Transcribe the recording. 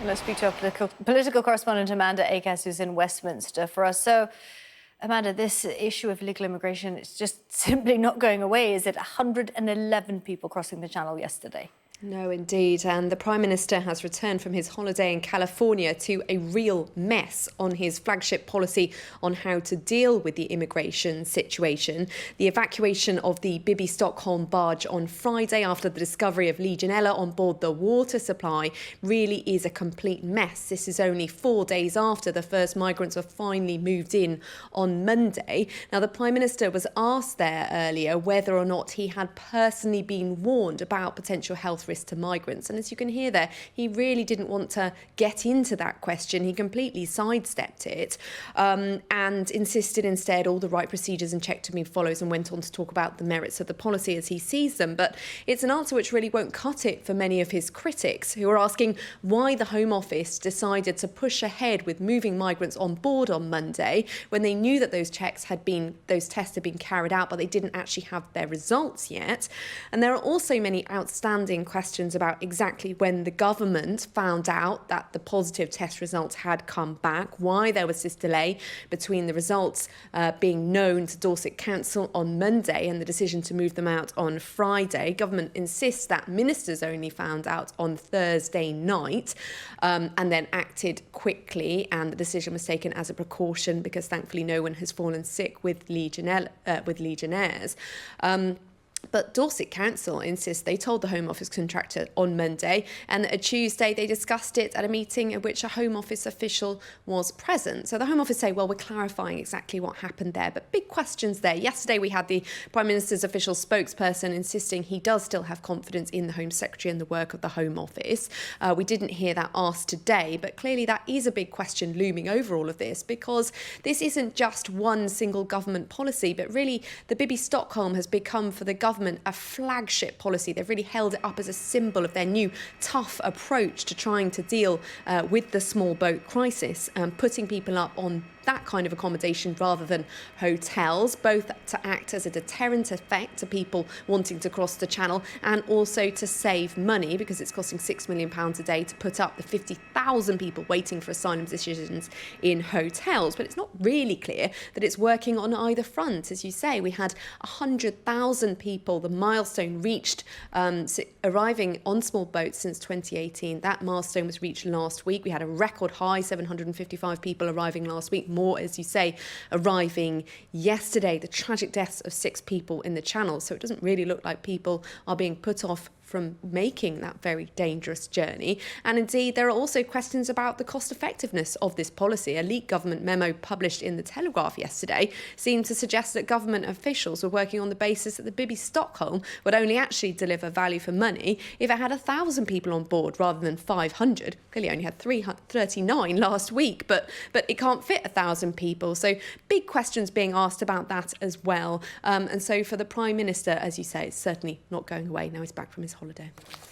Let's speak to our political correspondent Amanda Akers, who's in Westminster for us. So, Amanda, this issue of illegal immigration is just simply not going away, is it? 111 people crossing the channel yesterday. No, indeed. And the Prime Minister has returned from his holiday in California to a real mess on his flagship policy on how to deal with the immigration situation. The evacuation of the Bibi Stockholm barge on Friday after the discovery of Legionella on board the water supply really is a complete mess. This is only 4 days after the first migrants were finally moved in on Monday. Now, the Prime Minister was asked there earlier whether or not he had personally been warned about potential health risk to migrants. And as you can hear there, he really didn't want to get into that question. He completely sidestepped it and insisted instead all the right procedures and check to be follows, and went on to talk about the merits of the policy as he sees them. But it's an answer which really won't cut it for many of his critics, who are asking why the Home Office decided to push ahead with moving migrants on board on Monday when they knew that those tests had been carried out, but they didn't actually have their results yet. And there are also many outstanding questions about exactly when the government found out that the positive test results had come back, why there was this delay between the results being known to Dorset Council on Monday and the decision to move them out on Friday. Government insists that ministers only found out on Thursday night and then acted quickly, and the decision was taken as a precaution because thankfully no one has fallen sick with Legionnaires. But Dorset Council insists they told the Home Office contractor on Monday, and that on Tuesday they discussed it at a meeting at which a Home Office official was present. So the Home Office say, well, we're clarifying exactly what happened there. But big questions there. Yesterday we had the Prime Minister's official spokesperson insisting he does still have confidence in the Home Secretary and the work of the Home Office. We didn't hear that asked today, but clearly that is a big question looming over all of this, because this isn't just one single government policy, but really the Bibi Stockholm has become for the government a flagship policy. They've really held it up as a symbol of their new tough approach to trying to deal with the small boat crisis, putting people up on that kind of accommodation rather than hotels, both to act as a deterrent effect to people wanting to cross the channel and also to save money, because it's costing £6 million a day to put up the 50,000 people waiting for asylum decisions in hotels. But it's not really clear that it's working on either front. As you say, we had 100,000 people, the milestone reached, arriving on small boats since 2018. That milestone was reached last week. We had a record high, 755 people arriving last week. More, as you say, arriving yesterday. The tragic deaths of 6 people in the Channel. So it doesn't really look like people are being put off from making that very dangerous journey. And indeed, there are also questions about the cost effectiveness of this policy. A leaked government memo published in the Telegraph yesterday seemed to suggest that government officials were working on the basis that the Bibi Stockholm would only actually deliver value for money if it had 1,000 people on board rather than 500. Clearly only had 39 last week, but it can't fit 1,000 people. So big questions being asked about that as well. And so for the Prime Minister, as you say, it's certainly not going away. Now he's back from his holiday.